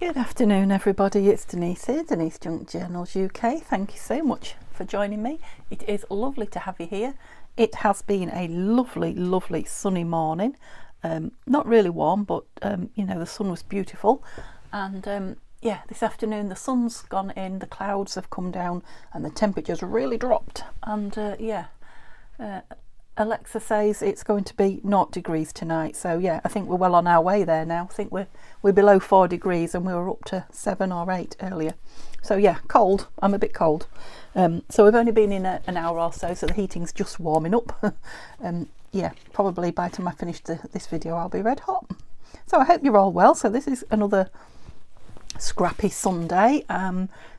Good afternoon everybody, it's Denise here, Denise Junk Journals UK. Thank you so much for joining me. It is lovely to have you here. It has been a lovely sunny morning. Not really warm, but you know, the sun was beautiful. And yeah, this afternoon the sun's gone in, the clouds have come down and the temperature's really dropped. And Alexa says it's going to be 0 degrees tonight, so yeah, I think we're well on our way there now. I think we're below 4 degrees and we were up to 7 or 8 earlier. So yeah, cold. I'm a bit cold. So we've only been in an hour or so the heating's just warming up. Yeah, probably by the time I finish this video I'll be red hot. So I hope you're all well. So this is another scrappy Sunday.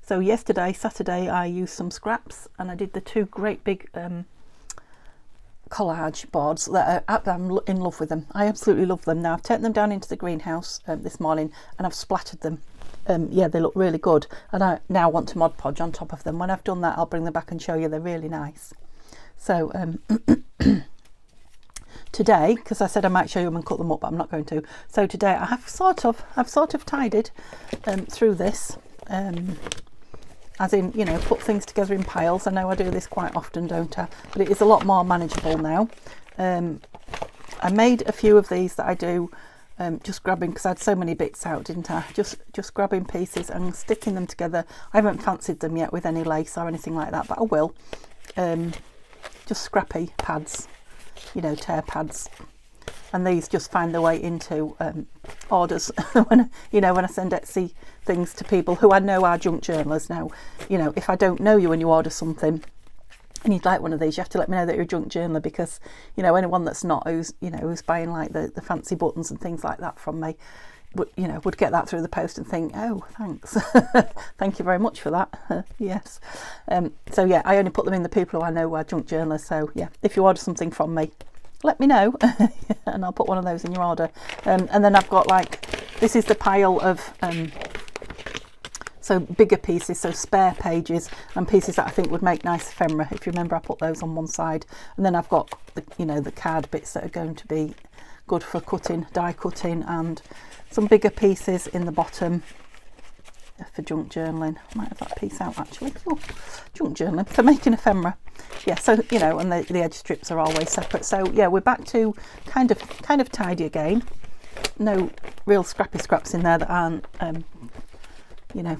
So yesterday, Saturday, I used some scraps and I did the two great big collage boards that I'm in love with them. I absolutely love them. Now I've taken them down into the greenhouse this morning and I've splattered them. Yeah, they look really good and I now want to Mod Podge on top of them. When I've done that I'll bring them back and show you. They're really nice. So today, because I said I might show you them and cut them up, but I'm not going to. So today I've sort of tidied through this. As in, you know, put things together in piles. I know I do this quite often, don't I? But it is a lot more manageable now. I made a few of these that I do just grabbing, because I had so many bits out, didn't I? Just grabbing pieces and sticking them together. I haven't fancied them yet with any lace or anything like that, but I will. Just scrappy pads, you know, tear pads. And these just find their way into orders when I send Etsy things to people who I know are junk journalers. Now, you know, if I don't know you when you order something and you'd like one of these, you have to let me know that you're a junk journaler, because, you know, anyone that's not, who's buying like the fancy buttons and things like that from me, would get that through the post and think, oh, thanks. Thank you very much for that. Yes. So yeah, I only put them in the people who I know are junk journalers. So yeah, if you order something from me, let me know and I'll put one of those in your order. And then I've got, like, this is the pile of so bigger pieces, so spare pages and pieces that I think would make nice ephemera. If you remember, I put those on one side, and then I've got the card bits that are going to be good for cutting, die cutting, and some bigger pieces in the bottom for junk journaling. I might have that piece out actually. Oh, junk journaling for making ephemera. Yeah, so you know, and the edge strips are always separate. So yeah, we're back to kind of tidy again. No real scrappy scraps in there that aren't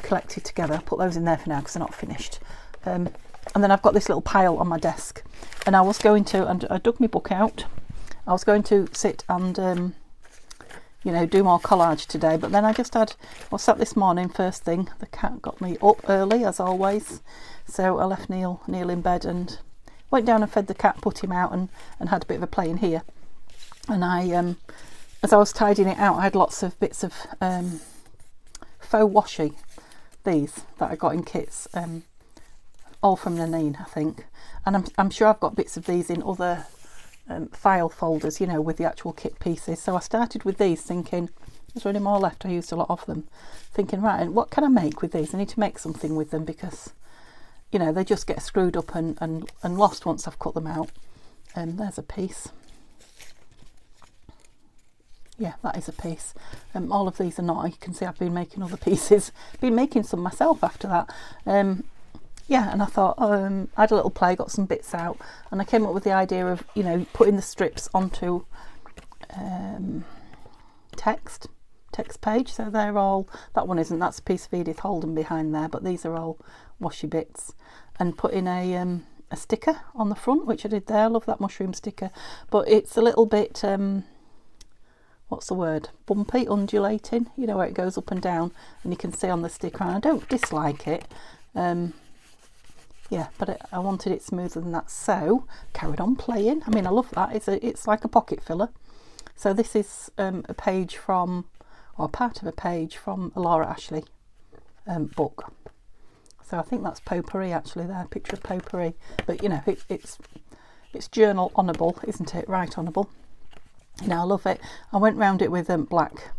collected together. I'll put those in there for now because they're not finished. And then I've got this little pile on my desk, and I was going to, and I dug my book out. I was going to sit and do more collage today, but then I was sat this morning first thing. The cat got me up early as always, so I left Neil in bed and went down and fed the cat, put him out, and had a bit of a play in here. And I as I was tidying it out, I had lots of bits of faux washi, these that I got in kits, all from Nanine, I think, and I'm sure I've got bits of these in other file folders, with the actual kit pieces. So I started with these thinking, is there any more left? I used a lot of them, thinking, right, and what can I make with these? I need to make something with them, because they just get screwed up and lost once I've cut them out. And there's a piece. Yeah, that is a piece. All of these are not. You can see I've been making other pieces, been making some myself after that. Yeah, and I thought, I had a little play, got some bits out, and I came up with the idea of, putting the strips onto text page. So they're all, that one isn't, that's a piece of Edith Holden behind there, but these are all washi bits, and putting a sticker on the front, which I did there. I love that mushroom sticker, but it's a little bit, what's the word, bumpy, undulating, where it goes up and down, and you can see on the sticker, and I don't dislike it. Yeah, but I wanted it smoother than that, so carried on playing. I mean, I love that. It's like a pocket filler. So this is a page from, or part of a page from a Laura Ashley book. So I think that's potpourri actually there, picture of potpourri. But it's journal honourable, isn't it? Right honourable. Now I love it. I went round it with black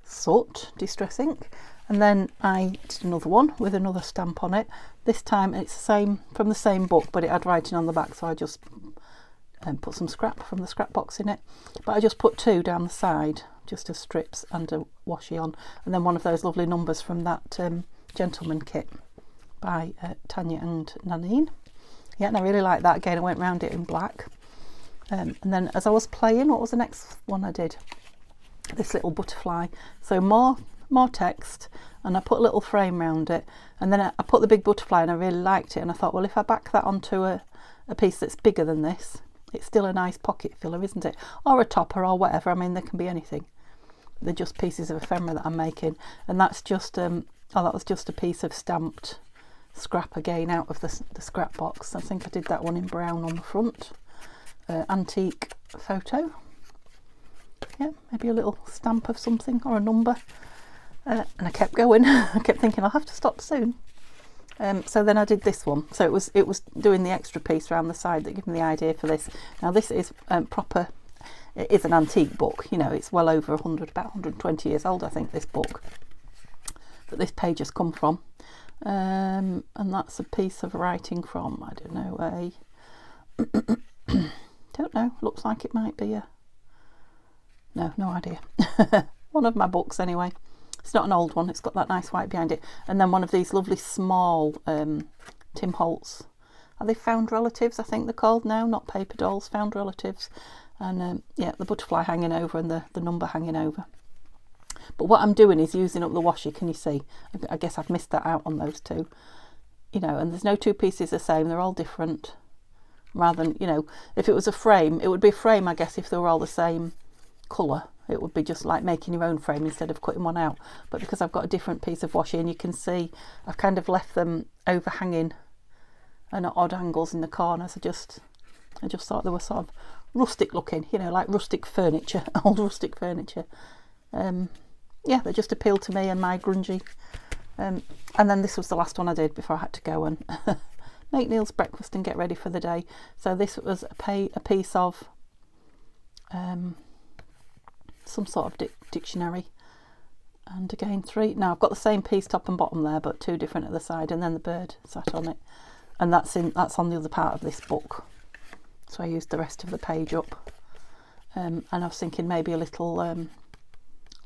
soot, distress ink. And then I did another one with another stamp on it. This time it's the same, from the same book, but it had writing on the back, so I just put some scrap from the scrap box in it. But I just put two down the side just as strips and a washi on, and then one of those lovely numbers from that gentleman kit by Tanya and Nanine. Yeah, and I really like that. Again, I went round it in black. And then as I was playing, what was the next one I did? This little butterfly. So more text, and I put a little frame around it, and then I put the big butterfly, and I really liked it, and I thought, well, if I back that onto a piece that's bigger than this, it's still a nice pocket filler, isn't it? Or a topper or whatever. I mean, there can be anything. They're just pieces of ephemera that I'm making, and that's just that was just a piece of stamped scrap again out of the scrap box. I think I did that one in brown on the front. Antique photo. Yeah, maybe a little stamp of something or a number. And I kept going. I kept thinking I'll have to stop soon. So then I did this one. So it was doing the extra piece around the side that gave me the idea for this. Now this is proper. It is an antique book. You know, it's well over 100, about 120 years old, I think, this book that this page has come from. And that's a piece of writing from, I don't know, don't know, looks like it might be no idea. One of my books anyway. It's not an old one, it's got that nice white behind it. And then one of these lovely small Tim Holtz. Are they found relatives, I think they're called now, not paper dolls, found relatives. And yeah, the butterfly hanging over and the number hanging over. But what I'm doing is using up the washi, can you see? I guess I've missed that out on those two. You know, and there's no two pieces the same, they're all different. Rather than, you know, if it was a frame, it would be a frame, I guess, if they were all the same colour. It would be just like making your own frame instead of cutting one out. But because I've got a different piece of washi, and you can see I've kind of left them overhanging and at odd angles in the corners. I just thought they were sort of rustic looking, you know, like rustic furniture, old rustic furniture. Yeah, they just appealed to me and my grungy. And then this was the last one I did before I had to go and make Neil's breakfast and get ready for the day. So this was a piece of some sort of dictionary, and again now I've got the same piece top and bottom there, but two different at the side, and then the bird sat on it, and that's on the other part of this book. So I used the rest of the page up, and I was thinking maybe a little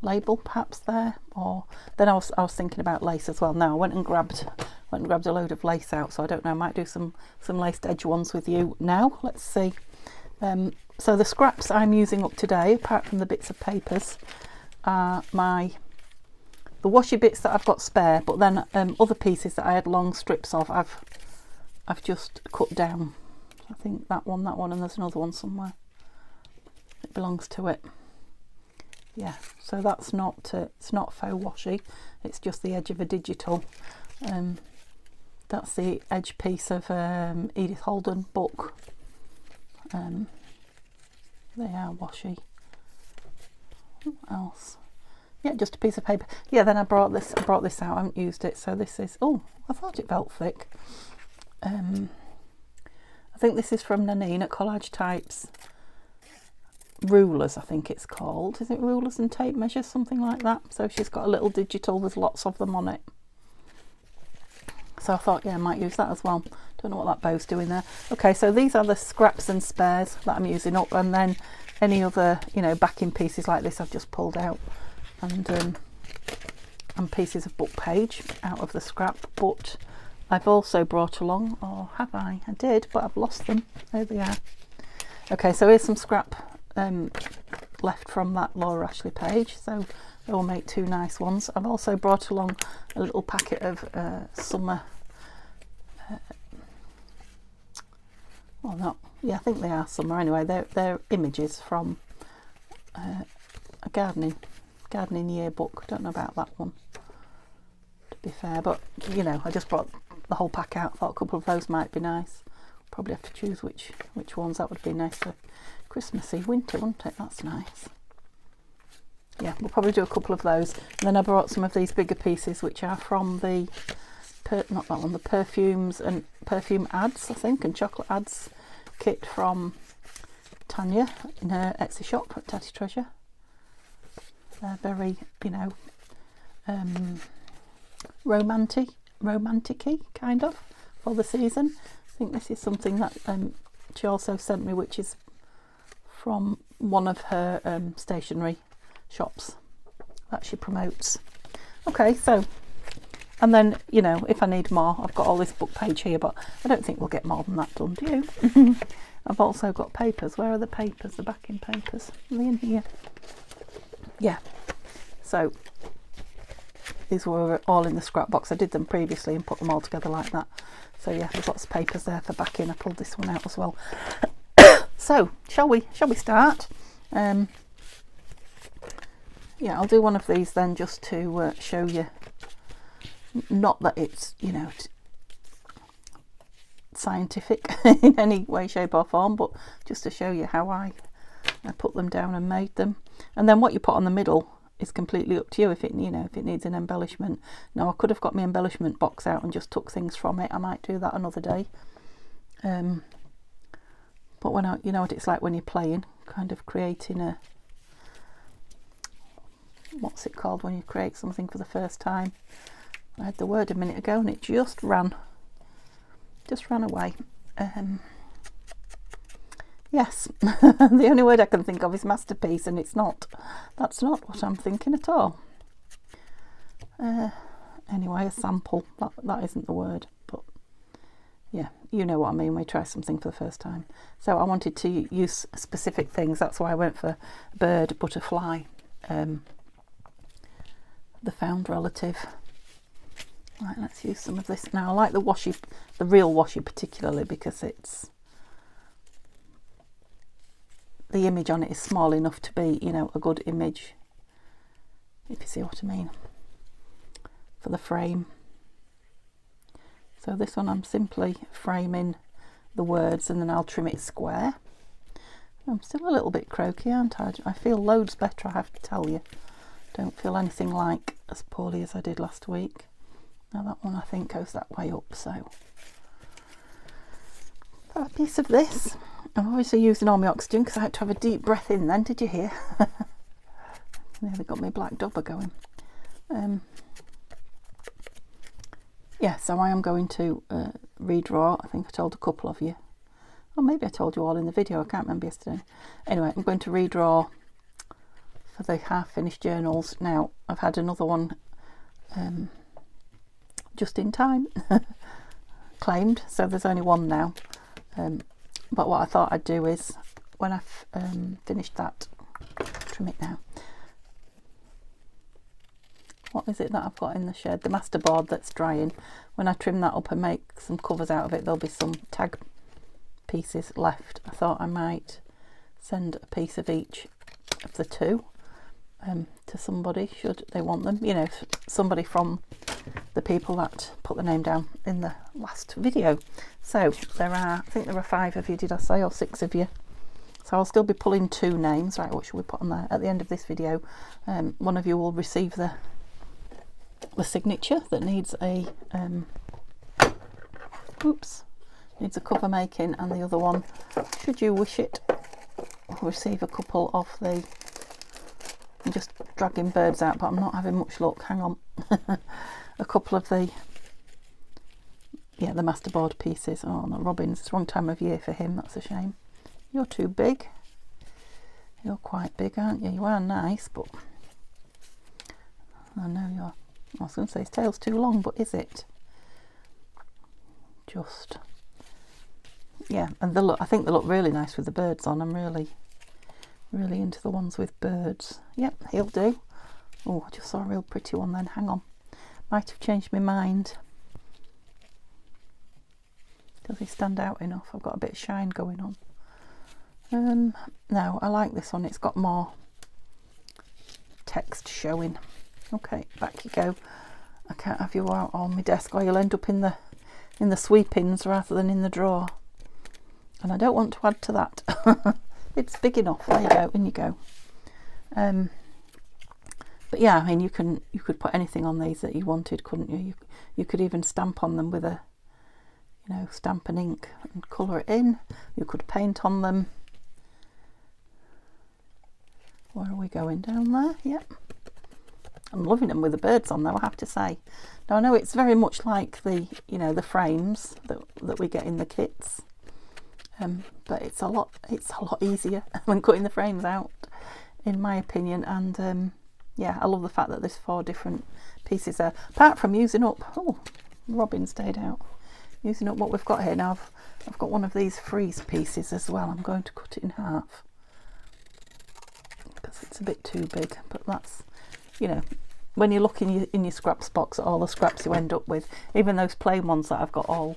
label perhaps there, or then I was thinking about lace as well. Now I went and grabbed a load of lace out, so I don't know, I might do some laced edge ones with you now. Let's see. So the scraps I'm using up today, apart from the bits of papers, are the washi bits that I've got spare, but then other pieces that I had long strips of, I've just cut down. I think that one, and there's another one somewhere. It belongs to it. Yeah, so that's not it's not faux washi. It's just the edge of a digital. That's the edge piece of Edith Holden book. They are washi. What else? Yeah, just a piece of paper. Yeah, then I brought this out. I haven't used it, so this is. Oh, I thought it felt thick. I think this is from Nanine at Collage Types. Rulers, I think it's called. Is it rulers and tape measures, something like that? So she's got a little digital with lots of them on it. So I thought, yeah, I might use that as well. Don't know what that bow's doing there. Okay, so these are the scraps and spares that I'm using up, and then any other, you know, backing pieces like this I've just pulled out, and pieces of book page out of the scrap. But I've also brought along, or have I? I did, but I've lost them. There they are. Okay, so here's some scrap left from that Laura Ashley page, so they'll make two nice ones. I've also brought along a little packet of summer well, not, yeah, I think they are summer anyway. They're images from a gardening yearbook. Don't know about that one, to be fair, but you know, I just brought the whole pack out. Thought a couple of those might be nice. Probably have to choose which ones. That would be nice for Christmassy winter, wouldn't it? That's nice. Yeah, we'll probably do a couple of those. And then I brought some of these bigger pieces, which are from the not that one, the perfumes and perfume ads, I think, and chocolate ads kit from Tanya in her Etsy shop at Tatty Treasure. They're very, you know, romantic-y kind of for the season. I think this is something that she also sent me, which is from one of her stationery shops that she promotes. Okay, so, and then, you know, if I need more, I've got all this book page here, but I don't think we'll get more than that done, do you? I've also got papers. Where are the papers? The backing papers? Are they in here? Yeah. So these were all in the scrap box. I did them previously and put them all together like that. So yeah, there's lots of papers there for backing. I pulled this one out as well. So shall we start? Yeah, I'll do one of these then, just to show you, not that it's, you know, scientific in any way, shape or form, but just to show you how I put them down and made them. And then what you put on the middle is completely up to you, if it, you know, if it needs an embellishment. Now I could have got my embellishment box out and just took things from it. I might do that another day. But when you know what it's like when you're playing, kind of creating a, what's it called when you create something for the first time? I had the word a minute ago and it just ran away. Yes, the only word I can think of is masterpiece, and it's not. That's not what I'm thinking at all. Anyway, a sample. That isn't the word, but yeah, you know what I mean when we try something for the first time. So I wanted to use specific things. That's why I went for bird, butterfly, the found relative. Right, let's use some of this. Now I like the washi, the real washi particularly, because it's, the image on it is small enough to be, you know, a good image, if you see what I mean, for the frame. So this one I'm simply framing the words and then I'll trim it square. I'm still a little bit croaky, aren't I? I feel loads better, I have to tell you. Don't feel anything like as poorly as I did last week. Now that one I think goes that way up, so a piece of this. I'm obviously using all my oxygen because I had to have a deep breath in then, did you hear? Nearly got my black dobber going. Yeah, so I am going to redraw. I think I told a couple of you, or maybe I told you all in the video, I can't remember yesterday. Anyway, I'm going to redraw for the half finished journals. Now I've had another one just in time claimed, so there's only one now. But what I thought I'd do is, when I've finished that, trim it now. What is it that I've got in the shed? The masterboard that's drying. When I trim that up and make some covers out of it, there'll be some tag pieces left. I thought I might send a piece of each of the two to somebody, should they want them. You know, somebody from the people that put the name down in the last video. So there are, I think there are 5 of you, did I say, or 6 of you? So I'll still be pulling 2 names. Right, what should we put on there? At the end of this video, one of you will receive the signature that needs a needs a cover making, and the other one, should you wish it, will receive a couple of the, I'm just dragging birds out but I'm not having much luck, hang on. A couple of the, yeah, the masterboard pieces. Oh no, Robin's, it's the wrong time of year for him, that's a shame. You're too big. You're quite big, aren't you? You are nice, but I know you're, I was going to say his tail's too long, but is it? Just, yeah, and they look, I think they look really nice with the birds on. I'm really into the ones with birds. Yep, he'll do. Oh, I just saw a real pretty one then, hang on. Might have changed my mind. Does he stand out enough? I've got a bit of shine going on. No, I like this one. It's got more text showing. Okay, back you go. I can't have you out on my desk or you'll end up in the sweepings rather than in the drawer. And I don't want to add to that. It's big enough. There you go, in you go. But yeah, I mean, you could put anything on these that you wanted, couldn't you? You could even stamp on them with a, you know, stamp and ink and colour it in. You could paint on them. Where are we going? Down there? Yep. I'm loving them with the birds on though, I have to say. Now I know it's very much like the, you know, the frames that we get in the kits. But it's a lot easier than cutting the frames out. in my opinion. And yeah, I love the fact that there's 4 different pieces there, apart from using up, oh, Robin stayed out, using up what we've got here. Now I've got one of these freeze pieces as well. I'm going to cut it in half because it's a bit too big, but that's, you know, when you look in your scraps box at all the scraps you end up with, even those plain ones that I've got all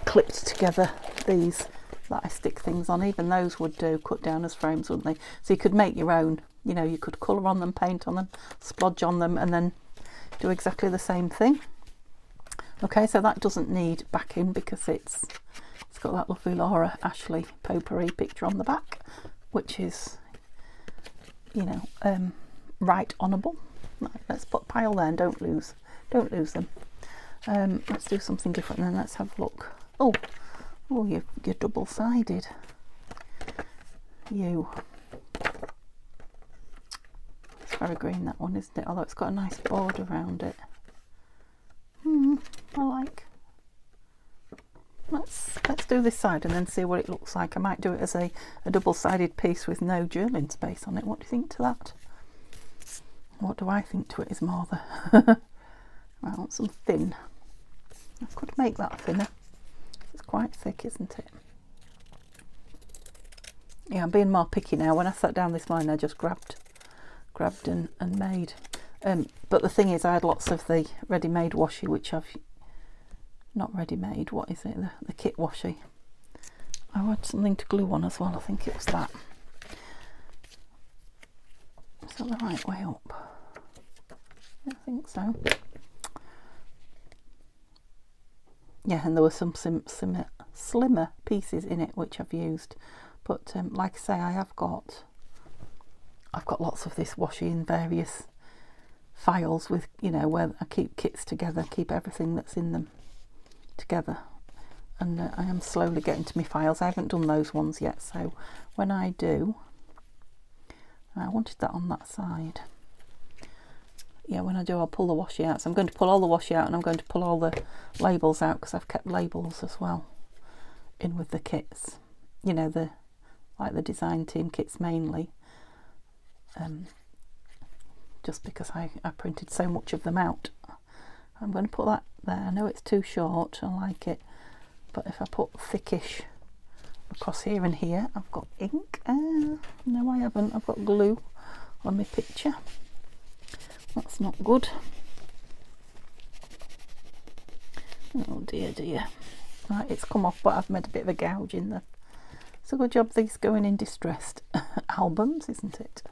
clipped together, these that I stick things on, even those would do, cut down as frames, wouldn't they? So you could make your own, you know, you could colour on them, paint on them, splodge on them, and then do exactly the same thing. Okay, so that doesn't need backing because it's got that lovely Laura Ashley potpourri picture on the back, which is, you know, right honourable. Right, let's put a pile there and don't lose them. Let's do something different then. Let's have a look. Oh, you're double-sided. It's very green, that one, isn't it? Although it's got a nice border around it. I like. Let's do this side and then see what it looks like. I might do it as a double-sided piece with no journaling space on it. What do you think to that? What do I think to it is more the I want some thin. I could make that thinner. It's quite thick, isn't it? Yeah, I'm being more picky now. When I sat down this morning, I just grabbed and made. But the thing is, I had lots of the ready-made washi, which I've not ready-made. What is it? The kit washi. I had something to glue on as well. I think it was that. Is that the right way up? I think so. Yeah, and there were some slimmer pieces in it which I've used, but like I say, I've got lots of this washi in various files with, you know, where I keep kits together, keep everything that's in them together, and I am slowly getting to my files. I haven't done those ones yet, so when I do, I wanted that on that side. Yeah, when I do, I'll pull the washi out. So I'm going to pull all the washi out, and I'm going to pull all the labels out because I've kept labels as well in with the kits. You know, like the design team kits mainly. Just because I printed so much of them out. I'm going to put that there. I know it's too short. I like it, but if I put thickish across here and here, I've got ink. No, I haven't. I've got glue on my picture. That's not good. Oh dear. Right, it's come off, but I've made a bit of a gouge in there. It's a good job these going in distressed albums, isn't it?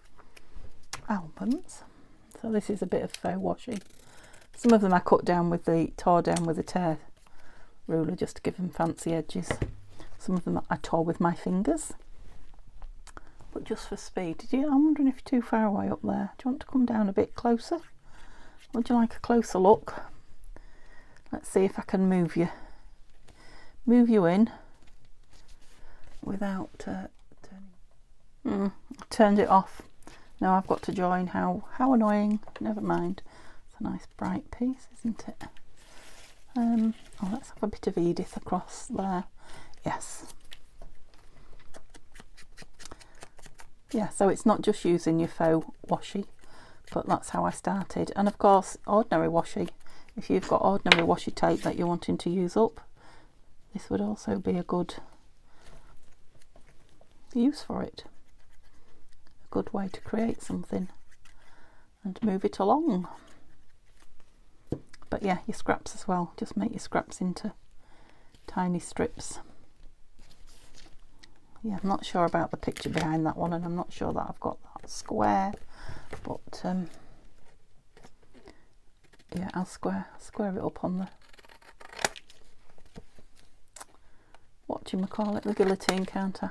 Albums. So this is a bit of faux washi. Some of them I tore down with the tear ruler just to give them fancy edges. Some of them I tore with my fingers, but just for speed. I'm wondering if you're too far away up there. Do you want to come down a bit closer? Would you like a closer look? Let's see if I can move you in without turning. I turned it off. Now I've got to join. How annoying. Never mind. It's a nice bright piece, isn't it? Oh, let's have a bit of Edith across there. Yes. Yeah, so it's not just using your faux washi, but that's how I started. And of course, ordinary washi, if you've got ordinary washi tape that you're wanting to use up, this would also be a good use for it. A good way to create something and move it along. But yeah, your scraps as well. Just make your scraps into tiny strips. Yeah, I'm not sure about the picture behind that one, and I'm not sure that I've got that square, but yeah, I'll square it up on the whatchamacallit, the guillotine, can't I?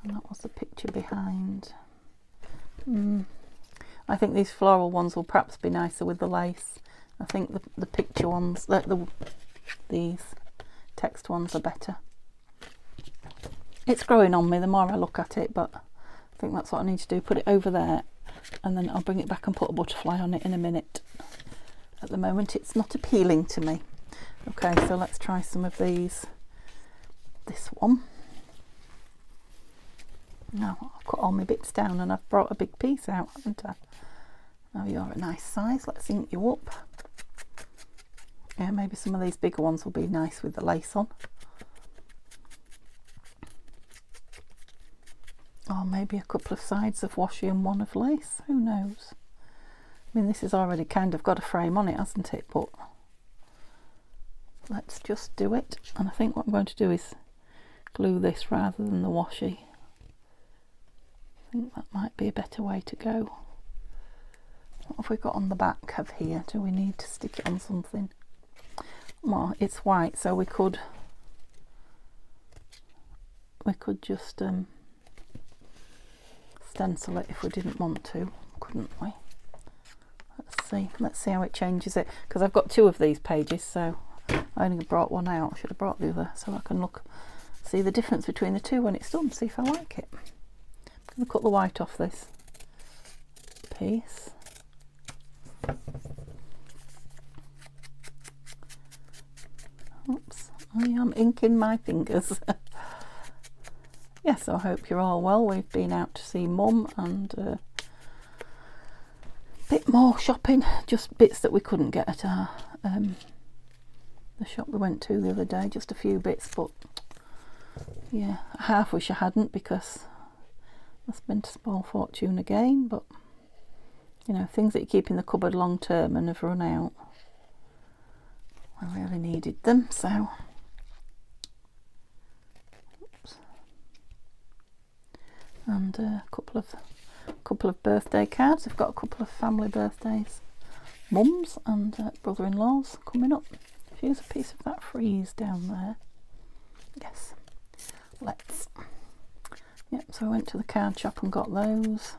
And that was the picture behind. I think these floral ones will perhaps be nicer with the lace. I think the picture ones, these text ones are better. It's growing on me the more I look at it, but I think that's what I need to do. Put it over there, and then I'll bring it back and put a butterfly on it in a minute. At the moment it's not appealing to me. Okay, so let's try some of these. This one. Now I've cut all my bits down and I've brought a big piece out, haven't I? Now you're a nice size, let's ink you up. Yeah, maybe some of these bigger ones will be nice with the lace on. Or maybe a couple of sides of washi and one of lace, who knows? I mean, this has already kind of got a frame on it, hasn't it? But let's just do it. And I think what I'm going to do is glue this rather than the washi. I think that might be a better way to go. What have we got on the back of here? Do we need to stick it on something? Well, it's white, so we could just stencil it if we didn't want to, couldn't we? Let's see how it changes it, because I've got 2 of these pages, so I only brought one out. I should have brought the other so I can see the difference between the 2 when it's done, see if I like it. I'm going to cut the white off this piece. Oops, I am inking my fingers. Yes, I hope you're all well. We've been out to see Mum and a bit more shopping, just bits that we couldn't get at our the shop we went to the other day, just a few bits, but yeah, I half wish I hadn't, because I spent a small fortune again. But you know, things that you keep in the cupboard long term and have run out, I really needed them, so and a couple of birthday cards. I've got a couple of family birthdays, Mum's and brother-in-law's coming up. Here's a piece of that frieze down there. Yes, let's. Yep, so I went to the card shop and got those.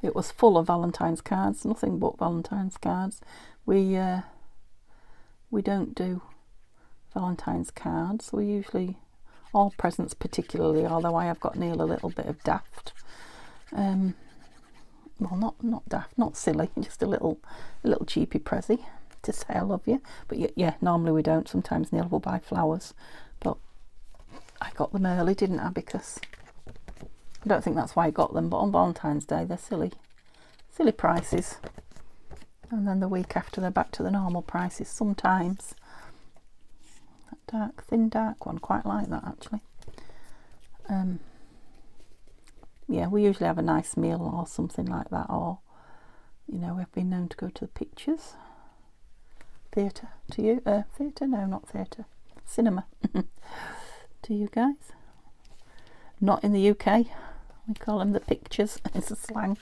It was full of Valentine's cards, nothing but Valentine's cards. We don't do Valentine's cards. We usually, or presents particularly, although I have got Neil a little bit of daft. Well, not daft, not silly, just a little cheapy prezi to say I love you. But yeah, normally we don't. Sometimes Neil will buy flowers, but I got them early, didn't I? Because I don't think that's why I got them, but on Valentine's Day they're silly prices, and then the week after they're back to the normal prices sometimes. That thin dark one, quite like that actually. Yeah, we usually have a nice meal or something like that, or you know, we've been known to go to the pictures theatre. To you, theatre? No, not theatre. Cinema. To you guys? Not in the UK. We call them the pictures. It's a slang,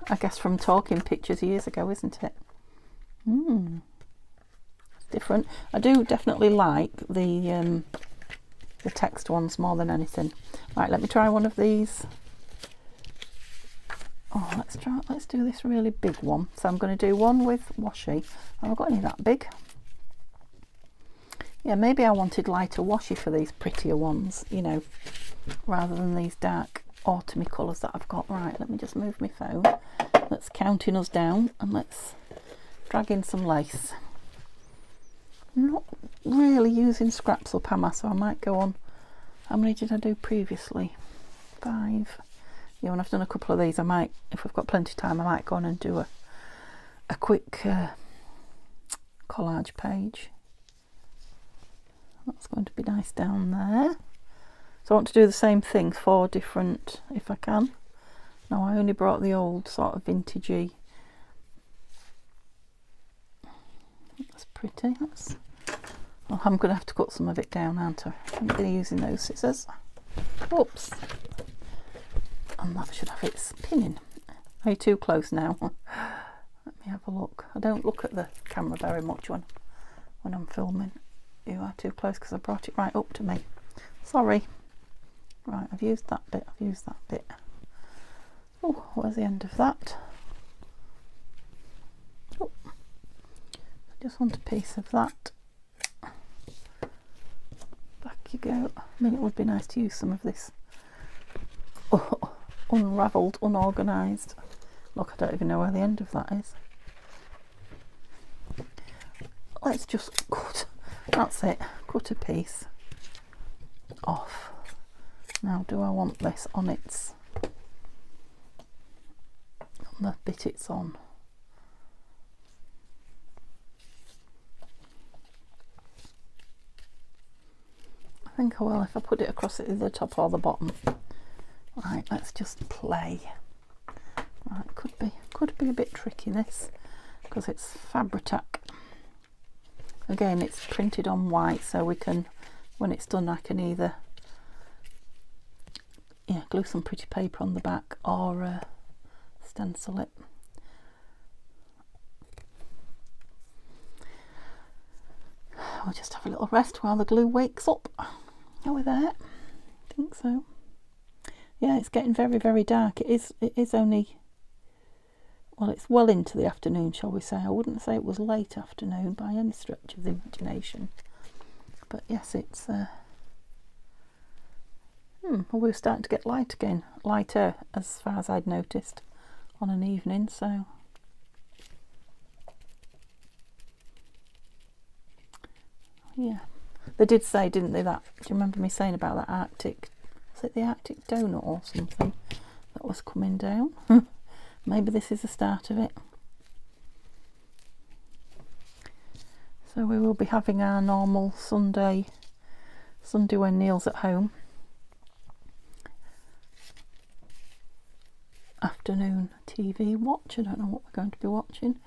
I guess, from talking pictures years ago, isn't it? It's different. I do definitely like the text ones more than anything. Right, let me try one of these. Oh, let's do this really big one. So I'm going to do one with washi. I haven't got any that big. Yeah, maybe I wanted lighter washi for these prettier ones, you know, rather than these dark autumny colours that I've got. Right, let me just move my phone. Let's counting us down and let's drag in some lace. I'm not really using scraps up, am I? So I might go on. How many did I do previously? 5. Yeah, when I've done a couple of these, I might, if we've got plenty of time, I might go on and do a quick collage page. That's going to be nice down there. So I want to do the same thing, 4 different, if I can. Now I only brought the old sort of vintagey. That's pretty. Well, I'm going to have to cut some of it down, aren't I? I'm going to be using those scissors. Oops. And that should have its pinning. Are you too close now? Let me have a look. I don't look at the camera very much when I'm filming. You are too close because I brought it right up to me. Sorry. Right, I've used that bit. Oh, where's the end of that? Oh, I just want a piece of that. Back you go. I mean, it would be nice to use some of this unravelled, unorganised. Look, I don't even know where the end of that is. Let's just cut. That's it. Cut a piece. off. Now, do I want this on the bit it's on? I think I will if I put it across either the top or the bottom. Right, let's just play. Right, could be a bit tricky this, because it's Fabri-Tac. Again, it's printed on white, so we can, when it's done, I can either glue some pretty paper on the back or stencil it. We'll just have a little rest while the glue wakes up. Are we there? I think so. Yeah, it's getting very, very dark. It is only, well, it's well into the afternoon, shall we say. I wouldn't say it was late afternoon by any stretch of the imagination. But yes, it's well, we're starting to get light again, lighter as far as I'd noticed on an evening, so yeah. They did say, didn't they, that, do you remember me saying about that Arctic, was it the Arctic donut or something that was coming down? Maybe this is the start of it. So we will be having our normal Sunday when Neil's at home, afternoon TV watch. I don't know what we're going to be watching.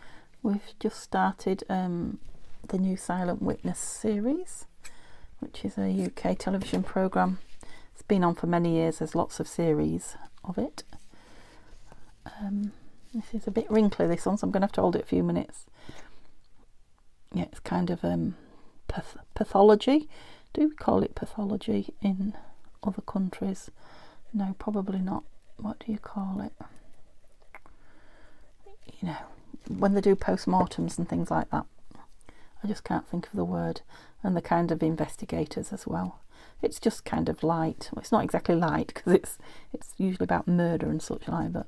We've just started the new Silent Witness series, which is a UK television programme. It's been on for many years. There's lots of series of it. This is a bit wrinkly, this one, so I'm going to have to hold it a few minutes. Yeah, it's kind of pathology. Do we call it pathology in other countries? No, probably not. What do you call it? You know, when they do post-mortems and things like that. I just can't think of the word. And the kind of investigators as well. It's just kind of light. Well, it's not exactly light, because it's usually about murder and such like, but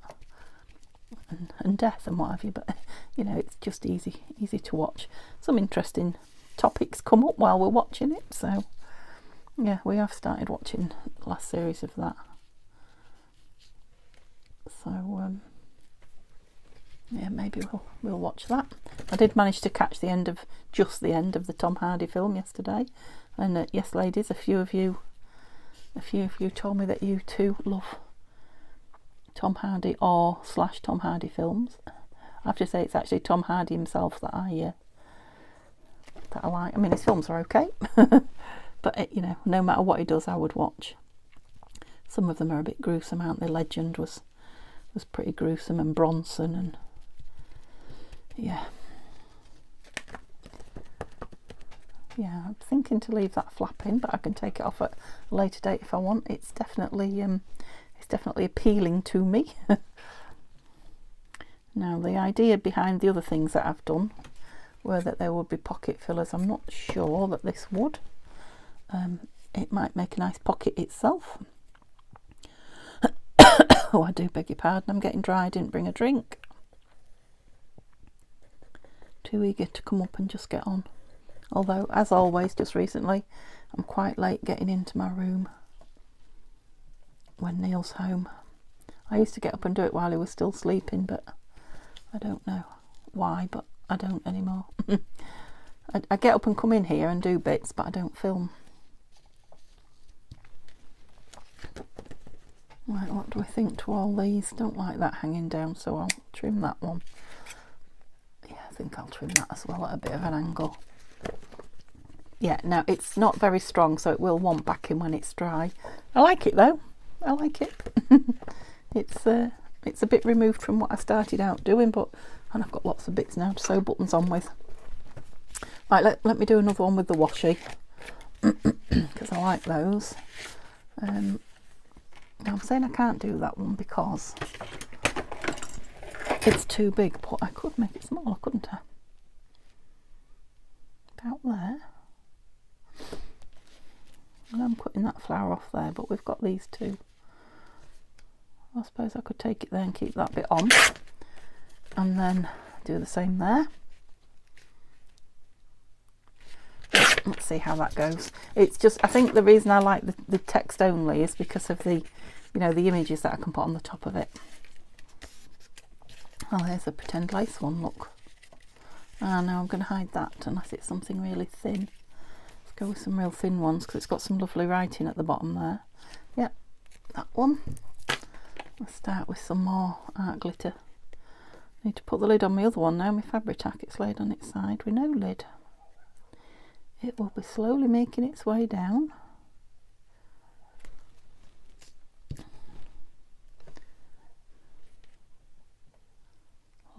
and death and what have you. But you know, it's just easy to watch. Some interesting topics come up while we're watching it. So yeah, we have started watching the last series of that. So yeah, maybe we'll watch that. I did manage to catch just the end of the Tom Hardy film yesterday, and yes, ladies, a few of you told me that you too love Tom Hardy or / Tom Hardy films. I have to say, it's actually Tom Hardy himself that I like. I mean, his films are okay, but you know, no matter what he does, I would watch. Some of them are a bit gruesome, aren't they? Legend was pretty gruesome, and Bronson, and yeah, I'm thinking to leave that flap in, but I can take it off at a later date if I want. It's definitely appealing to me. Now, the idea behind the other things that I've done were that there would be pocket fillers. I'm not sure that this would. It might make a nice pocket itself. Oh, I do beg your pardon, I'm getting dry. I didn't bring a drink. Too eager to come up and just get on. Although, as always, just recently, I'm quite late getting into my room when Neil's home. I used to get up and do it while he was still sleeping, but I don't know why, but I don't anymore. I get up and come in here and do bits, but I don't film. Right, what do we think to all these? Don't like that hanging down, so I'll trim that one. Yeah, I think I'll trim that as well at a bit of an angle. Yeah, now it's not very strong, so it will want backing when it's dry. I like it though. I like it. It's a bit removed from what I started out doing, and I've got lots of bits now to sew buttons on with. Right, let me do another one with the washi, because I like those. Now I'm saying I can't do that one because it's too big, but I could make it smaller, couldn't I? About there. And I'm cutting that flower off there, but we've got these two. I suppose I could take it there and keep that bit on, and then do the same there. let's see how that goes. It's just, I think the reason I like the text only is because of the, you know, the images that I can put on the top of it. Oh, there's a pretend lace one, look. Ah, no, I'm going to hide that unless it's something really thin. Let's go with some real thin ones because it's got some lovely writing at the bottom there. Yep, that one. Let's start with some more art glitter. Need to put the lid on my other one now, my Fabri-Tac. It's laid on its side with no lid. It will be slowly making its way down.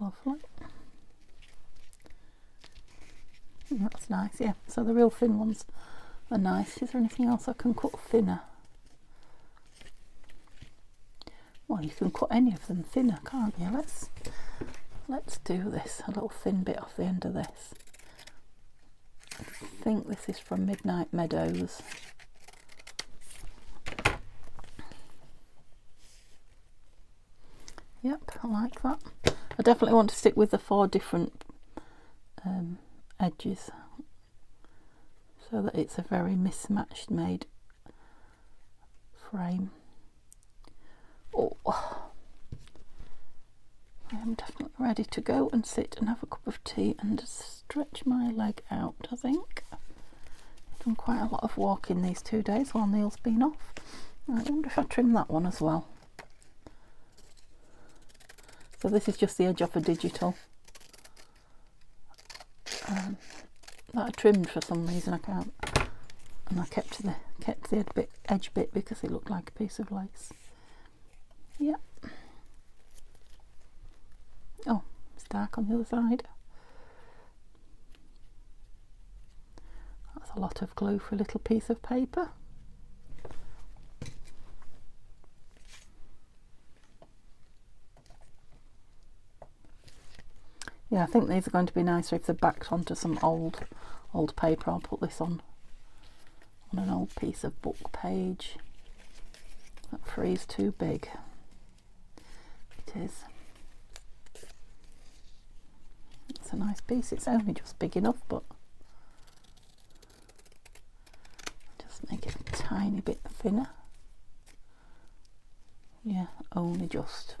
Lovely. That's nice, yeah. So the real thin ones are nice. Is there anything else I can cut thinner? Well, you can cut any of them thinner, can't you? Let's do this. A little thin bit off the end of this. I think this is from Midnight Meadows. Yep, I like that. I definitely want to stick with the 4 different edges so that it's a very mismatched made frame. Oh, I am definitely ready to go and sit and have a cup of tea and stretch my leg out, I think. I've done quite a lot of walking these 2 days while Neil's been off. I wonder if I trim that one as well. So this is just the edge off a digital that I trimmed for some reason, I can't, and I kept the edge bit because it looked like a piece of lace. Yep. Oh, it's dark on the other side. That's a lot of glue for a little piece of paper. Yeah, I think these are going to be nicer if they're backed onto some old paper. I'll put this on an old piece of book page. That free's too big. It is. It's a nice piece. It's only just big enough, but just make it a tiny bit thinner. Yeah, only just.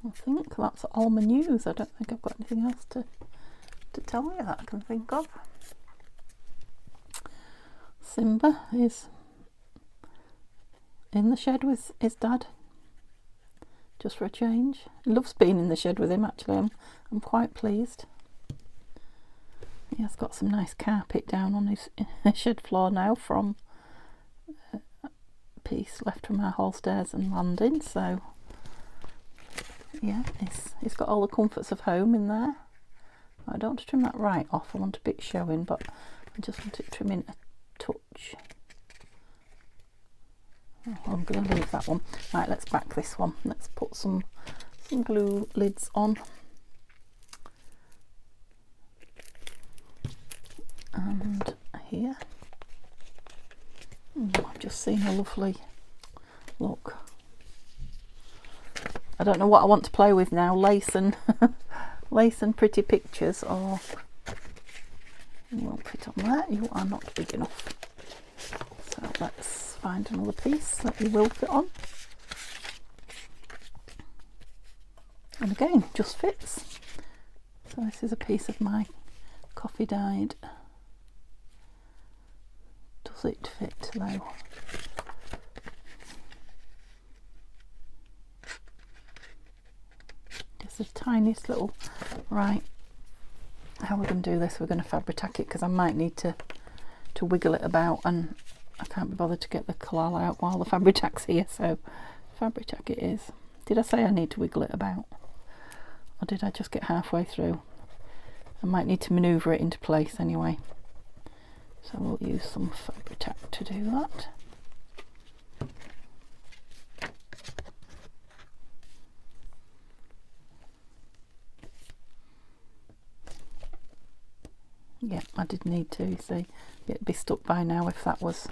I think that's all my news. I don't think I've got anything else to tell you that I can think of. Simba is in the shed with his dad, just for a change. He loves being in the shed with him, actually. I'm quite pleased. He has got some nice carpet down on his shed floor now from a piece left from our hall stairs and landing, so yeah, he's got all the comforts of home in there. I don't want to trim that right off, I want a bit showing, but I just want it trimming a touch. Oh, I'm going to leave that one. Right, let's back this one. Let's put some glue lids on. And here. I've just seen a lovely look. I don't know what I want to play with now, lace and lace and pretty pictures, or you won't fit on there. You are not big enough. So let's find another piece that you will fit on. And again, just fits. So this is a piece of my coffee dyed. Does it fit though? The tiniest little. Right, how we're going to do this, we're going to Fabri-Tac it because I might need to wiggle it about, and I can't be bothered to get the collal out while the Fabri-Tac's here, so Fabri-Tac it is. Did I say I need to wiggle it about, or did I just get halfway through? I might need to manoeuvre it into place anyway, so we'll use some Fabri-Tac to do that. Yeah, I did need to, you see. It'd be stuck by now if that was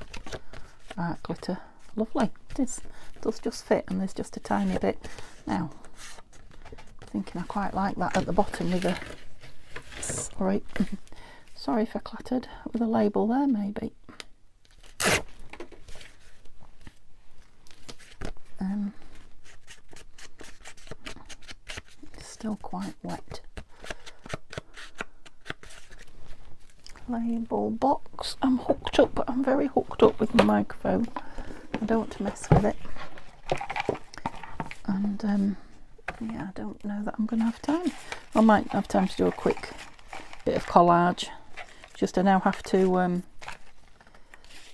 art glitter. Lovely. It does just fit, and there's just a tiny bit. Now, Thinking I quite like that at the bottom with a, sorry, sorry if I clattered, with a label there maybe. It's still quite wet. Label box. I'm hooked up, I'm very hooked up with my microphone. I don't want to mess with it. And yeah, I don't know that I'm going to have time. I might have time to do a quick bit of collage. Just I now have to, I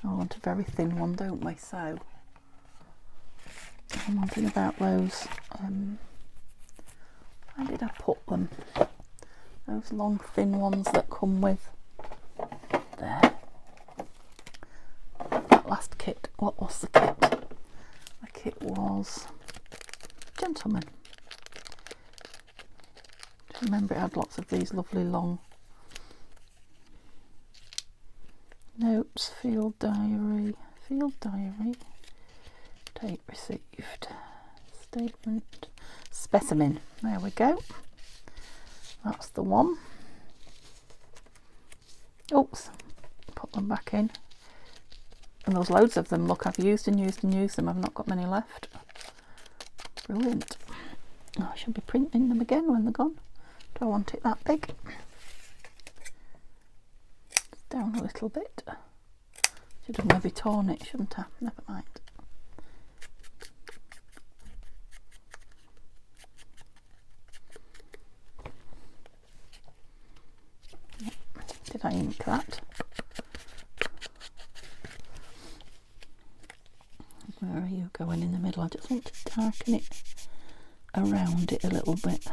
want a very thin one, don't we? So I'm wondering about those, where did I put them? Those long thin ones that come with, there. That last kit, what was the kit? The kit was Gentleman. Remember it had lots of these lovely long notes, field diary, date received, statement, specimen, there we go, that's the one. Oops, put them back in. And there's loads of them, look, I've used and used and used them, I've not got many left. Brilliant. Oh, I should be printing them again when they're gone. Do I want it that big? Down a little bit. Should have maybe torn it, shouldn't I? Never mind. Did I ink that? Where are you going in the middle? I just want to darken it around it a little bit.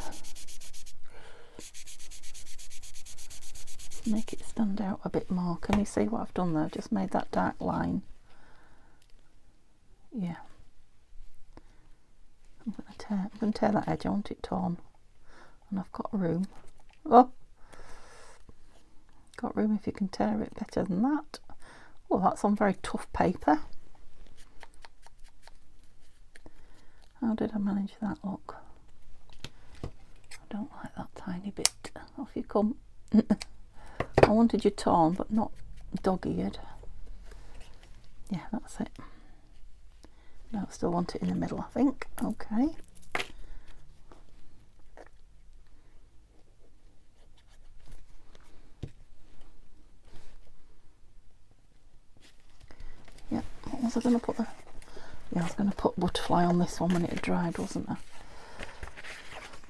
Make it stand out a bit more. Can you see what I've done there? I've just made that dark line. Yeah. I'm going to tear that edge. I want it torn. And I've got room. Oh! Got room if you can tear it better than that. Oh, that's on very tough paper. How did I manage that? Look. I don't like that tiny bit. Off you come. I wanted you torn, but not dog-eared. Yeah, that's it. No, I still want it in the middle, I think. Okay. Yeah, what was I going to put there? Yeah, I was going to put butterfly on this one when it had dried, wasn't I?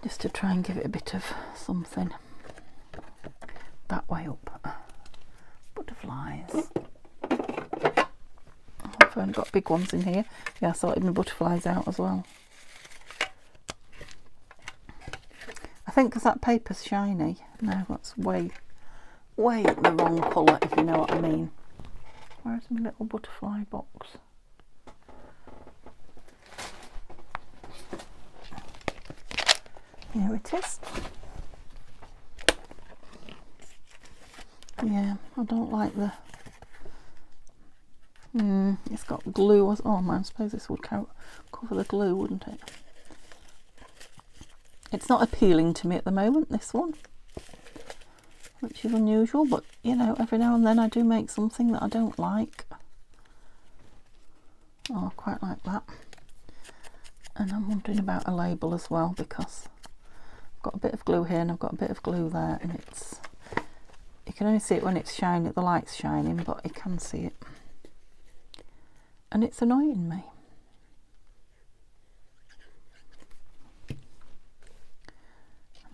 Just to try and give it a bit of something. That way up. Butterflies. I've only got big ones in here. Yeah, I sorted my butterflies out as well. I think because that paper's shiny. No, that's way the wrong colour, if you know what I mean. Where's my little butterfly box? Here it is. Yeah, I don't like the... it's got glue. Oh man, I suppose this would cover the glue, wouldn't it? It's not appealing to me at the moment, this one. Which is unusual, but you know, every now and then I do make something that I don't like. Oh, I quite like that. And I'm wondering about a label as well, because I've got a bit of glue here and I've got a bit of glue there, and it's... You can only see it when it's shining, the light's shining, but you can see it. And it's annoying me. I'm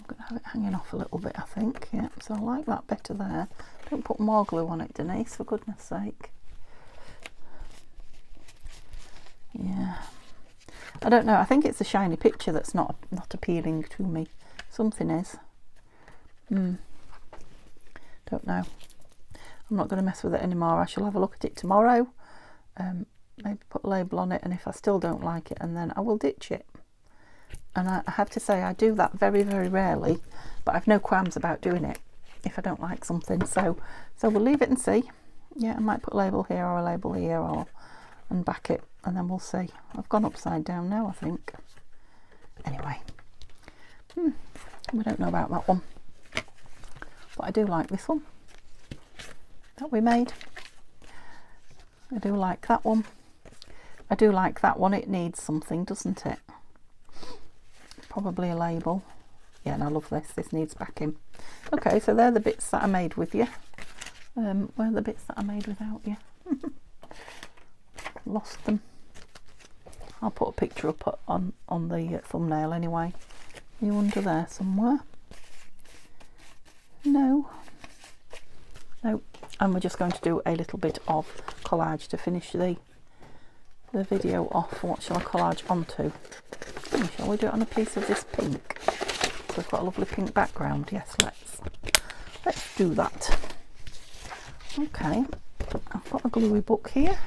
going to have it hanging off a little bit, I think. Yeah, so I like that better there. Don't put more glue on it, Denise, for goodness sake. Yeah. I don't know, I think it's the shiny picture that's not appealing to me. Something is. Don't know. I'm not going to mess with it anymore. I shall have a look at it tomorrow. Maybe put a label on it, and if I still don't like it, and then I will ditch it. And I have to say I do that very, very rarely, but I've no qualms about doing it if I don't like something. So we'll leave it and see. Yeah, I might put a label here or a label here, and back it, and then we'll see. I've gone upside down now, I think. Anyway, We don't know about that one, but I do like this one that we made. I do like that one. I do like that one. It needs something, doesn't it? Probably a label. Yeah, and I love this. This needs backing. Okay, so they're the bits that I made with you. Where are the bits that I made without you? Lost them. I'll put a picture up on the thumbnail anyway. Are you under there somewhere? No. No. And we're just going to do a little bit of collage to finish the video off. What shall I collage onto? Shall we do it on a piece of this pink? We've got a lovely pink background. Yes, let's do that. Okay, I've got a gluey book here.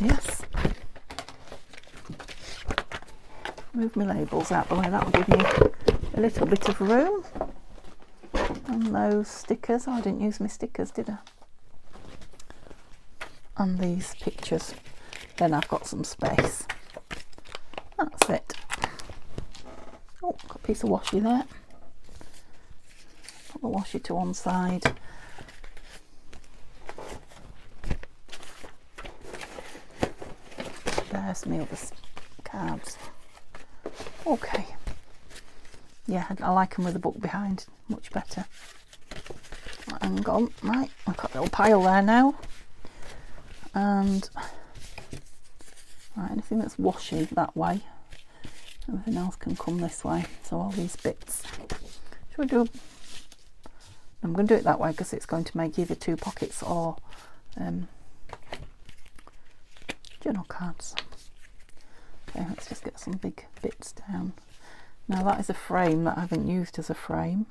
Yes. Move my labels out the way. That will give me a little bit of room. And those stickers. Oh, I didn't use my stickers, did I? And these pictures. Then I've got some space. That's it. Oh, got a piece of washi there. Put the washi to one side. There's my other cards. Okay. Yeah, I like them with the book behind much better. Hang on, right, I've got a little pile there now. And right, anything that's washi that way, everything else can come this way. So all these bits. Should we do? I'm going to do it that way because it's going to make either two pockets or journal cards. Okay, let's just get some big bits down. Now that is a frame that I haven't used as a frame.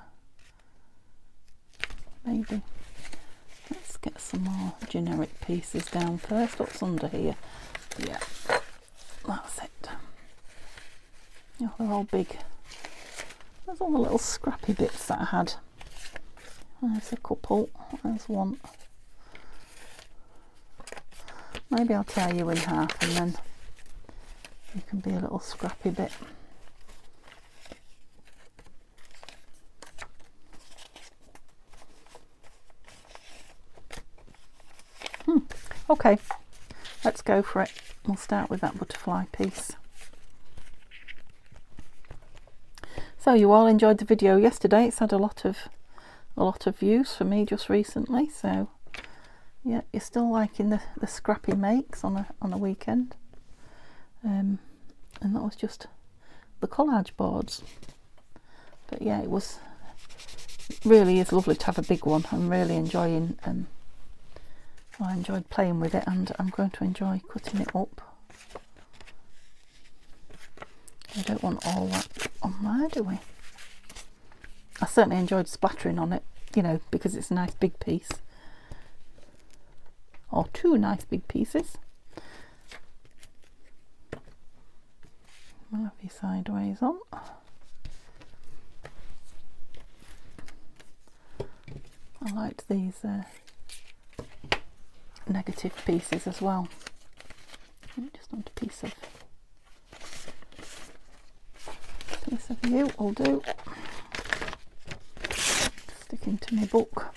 Maybe. Let's get some more generic pieces down first. What's under here? Yeah, that's it. Oh, they're all big. There's all the little scrappy bits that I had. There's a couple. There's one. Maybe I'll tear you in half and then you can be a little scrappy bit. Okay, let's go for it. We'll start with that butterfly piece. So you all enjoyed the video yesterday. It's had a lot of views for me just recently. So yeah, you're still liking the scrappy makes on a weekend. And that was just the collage boards. But yeah, it really is lovely to have a big one. I'm really enjoying. I enjoyed playing with it, and I'm going to enjoy cutting it up. We don't want all that on there, do we? I certainly enjoyed splattering on it, you know, because it's a nice big piece. Or two nice big pieces. I'll have you sideways on. I liked these negative pieces as well. Just on a piece of you will do. Stick into my book.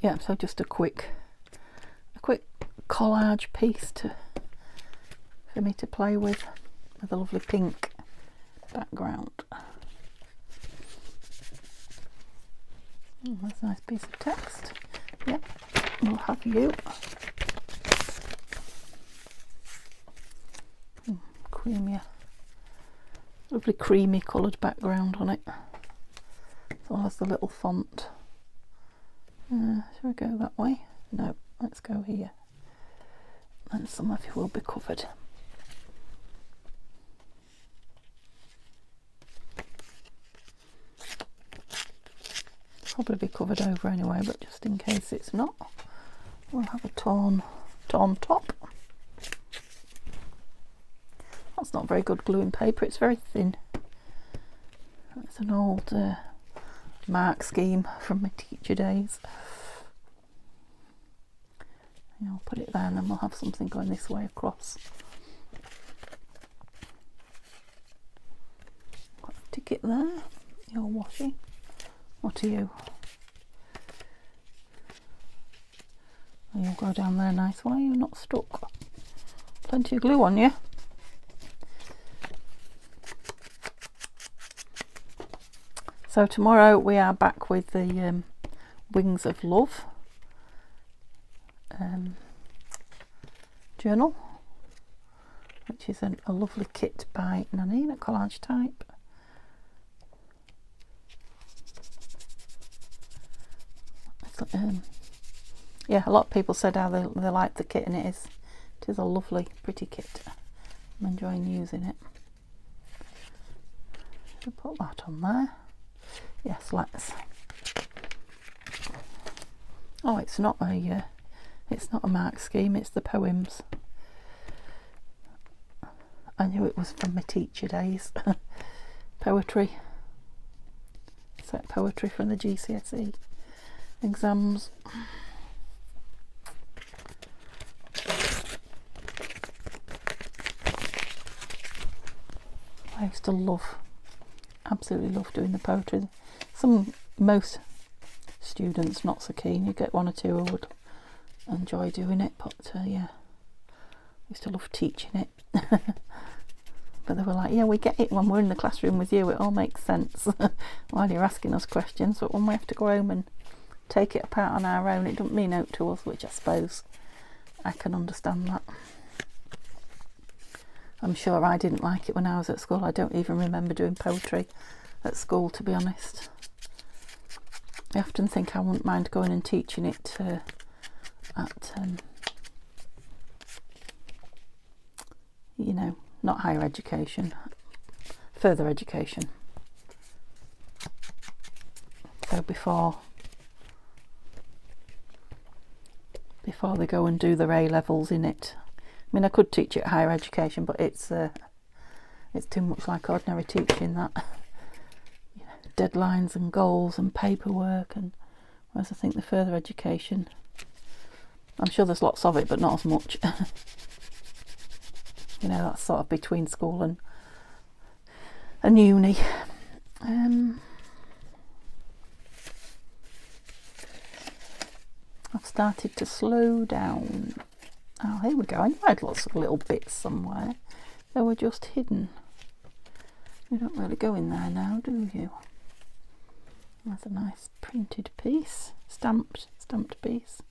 Yeah, so just a quick collage piece for me to play with a lovely pink background. Oh, that's a nice piece of text. Yep, we'll have you. Creamier, lovely creamy coloured background on it, as well as the little font. Shall we go that way? No, let's go here. And some of you will be covered. Probably be covered over anyway, but just in case it's not, we'll have a torn top. That's not very good gluing paper, it's very thin. It's an old mark scheme from my teacher days. I'll put it there and then we'll have something going this way across. it there, your washi. What are you? You'll go down there nice. Why are you not stuck? Plenty of glue on you. So tomorrow we are back with the Wings of Love journal, which is a lovely kit by Nanine at Collage Type. Yeah, a lot of people said how they liked the kit, and it is a lovely, pretty kit. I'm enjoying using it. So put that on there. Yes, let's. Oh, it's not a mark scheme. It's the poems. I knew it was from my teacher days. Poetry. Set poetry from the GCSE exams. I used to absolutely love doing the poetry. Most students not so keen. You get one or two who would enjoy doing it, but yeah, I used to love teaching it. But they were like, yeah, we get it when we're in the classroom with you, it all makes sense while you're asking us questions, but when we have to go home and take it apart on our own, it doesn't mean out to us, which I suppose I can understand that. I'm sure I didn't like it when I was at school. I don't even remember doing poetry at school, to be honest. I often think I wouldn't mind going and teaching it at you know, not higher education, further education. So before they go and do their A levels in it. I mean, I could teach it at higher education, but it's too much like ordinary teaching, that you know, deadlines and goals and paperwork, and whereas I think the further education, I'm sure there's lots of it, but not as much. You know, that's sort of between school and uni. I've started to slow down. Oh, here we go. I knew I had lots of little bits somewhere. They were just hidden. You don't really go in there now, do you? That's a nice printed piece, stamped piece.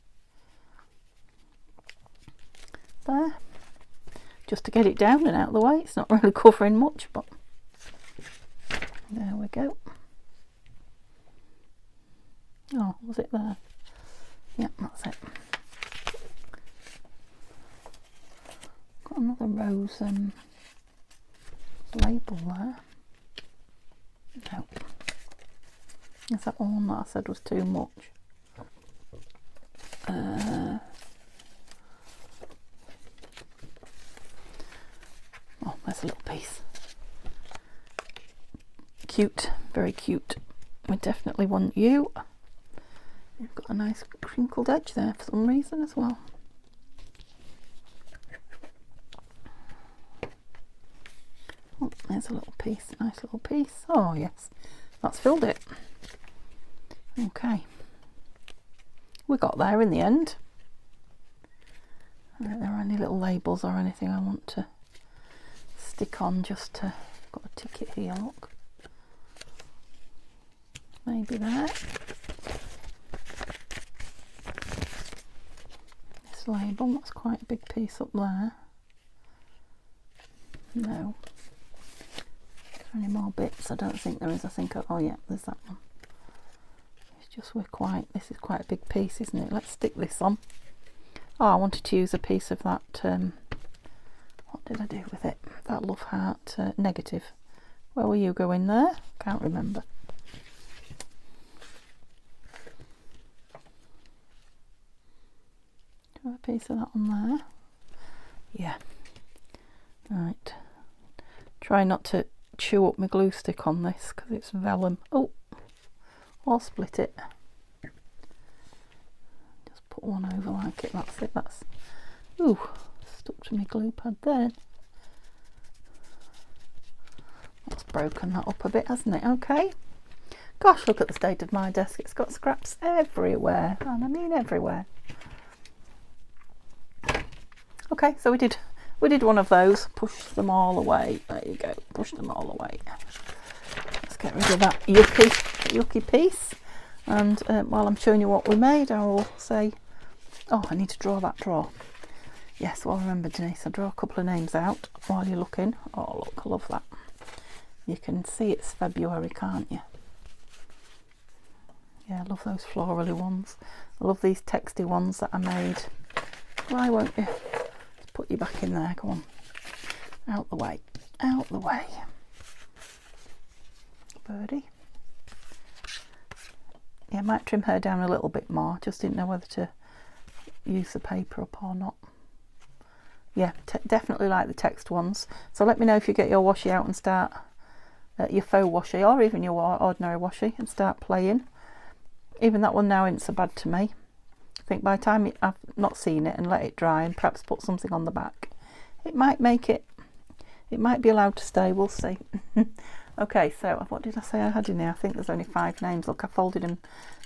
There. Just to get it down and out of the way. It's not really covering much, but there we go. Oh, was it there? Yeah, that's it. Got another rose label there. No. Is that one that I said was too much? Oh, there's a little piece. Cute, very cute. We definitely want you. You've got a nice crinkled edge there for some reason as well. Oh, there's a little piece, nice little piece. Oh yes, that's filled it. Okay, we got there in the end. I don't think there are any little labels or anything I want to stick on, just to, got a ticket here, look. Maybe there. This label, that's quite a big piece up there. No. Is there any more bits? I don't think there is. I think, oh yeah, there's that one. It's just this is quite a big piece, isn't it? Let's stick this on. Oh, I wanted to use a piece of that, what did I do with it? That love heart negative. Where were you going there? Can't remember. Do I have a piece of that on there? Yeah. Right. Try not to chew up my glue stick on this because it's vellum. Oh, or split it. Just put one over like it. That's it. That's. Ooh, stuck to my glue pad then. That's broken that up a bit, hasn't it? Okay. Gosh, look at the state of my desk. It's got scraps everywhere, and I mean everywhere. Okay, so we did one of those. Push them all away. There you go. Push them all away. Let's get rid of that yucky piece. And while I'm showing you what we made, I will say, oh, I need to draw that drawer. Yes, well, remember, Denise, I'll draw a couple of names out while you're looking. Oh, look, I love that. You can see it's February, can't you? Yeah, I love those florally ones. I love these texty ones that I made. Why won't you? Let's put you back in there. Go on. Out the way. Out the way. Birdie. Yeah, I might trim her down a little bit more. Just didn't know whether to use the paper up or not. Yeah, definitely like the text ones. So let me know if you get your washi out and start your faux washi, or even your ordinary washi, and start playing. Even that one now isn't so bad to me. I think by the time I've not seen it and let it dry and perhaps put something on the back, it might make it, it might be allowed to stay, we'll see. Okay, so what did I say I had in here? I think there's only 5 names. Look, I folded them.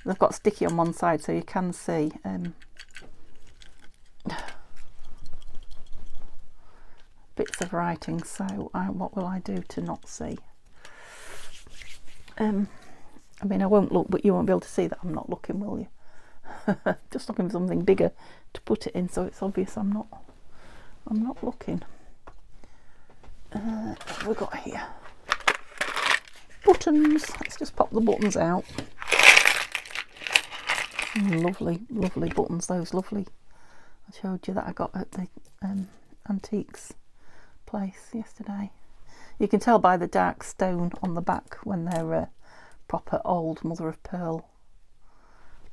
They've got sticky on one side so you can see. Bits of writing, so what will I do to not see? I mean, I won't look, but you won't be able to see that I'm not looking, will you? Just looking for something bigger to put it in, so it's obvious I'm not looking. What have we got here? Buttons. Let's just pop the buttons out. Lovely, lovely buttons. Those lovely. I showed you that I got at the antiques place yesterday. You can tell by the dark stone on the back when they're proper old mother of pearl.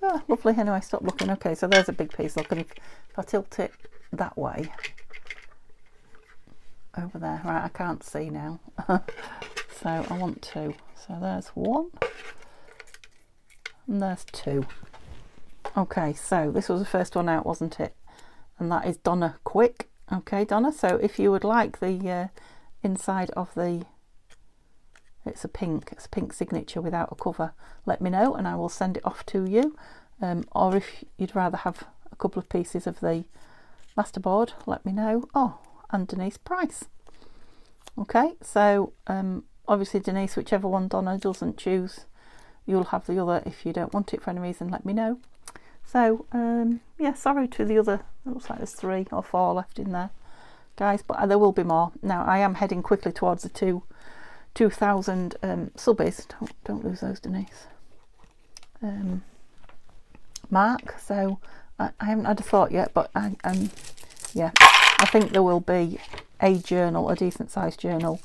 Ah, lovely. Anyway, stop looking. Okay, so there's a big piece. Look, and if I tilt it that way, over there, right, I can't see now. So I want 2. So there's 1 and there's 2. Okay, so this was the first one out, wasn't it? And that is Donna Quick. Okay, Donna, so if you would like the inside of the, it's a pink signature without a cover, let me know and I will send it off to you. Or if you'd rather have a couple of pieces of the masterboard, let me know. Oh, and Denise price. Okay, so obviously Denise, whichever one Donna doesn't choose, you'll have the other. If you don't want it for any reason, let me know. So yeah, sorry to the other, it looks like there's 3 or 4 left in there, guys, but there will be more. Now I am heading quickly towards the 2,000 subbies. Don't lose those, Denise. Mark, so I haven't had a thought yet, but yeah, I think there will be a journal, a decent sized journal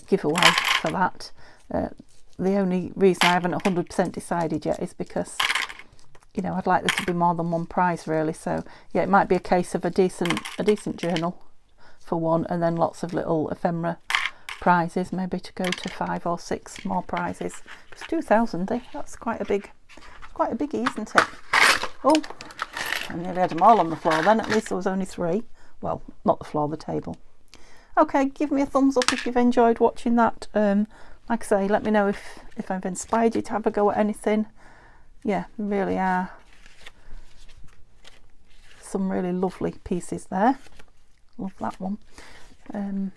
giveaway for that. The only reason I haven't 100% decided yet is because, you know, I'd like there to be more than one prize really. So yeah, it might be a case of a decent journal for one, and then lots of little ephemera prizes, maybe to go to 5 or 6 more prizes. Because 2,000, that's quite a biggie, isn't it? Oh, I nearly had them all on the floor then. At least there was only 3. Well, not the floor, the table. Okay, give me a thumbs up if you've enjoyed watching that. Like I say, let me know if I've inspired you to have a go at anything. Yeah, really are some really lovely pieces there. Love that one. And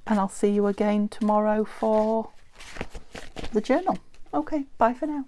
I'll see you again tomorrow for the journal. Okay, bye for now.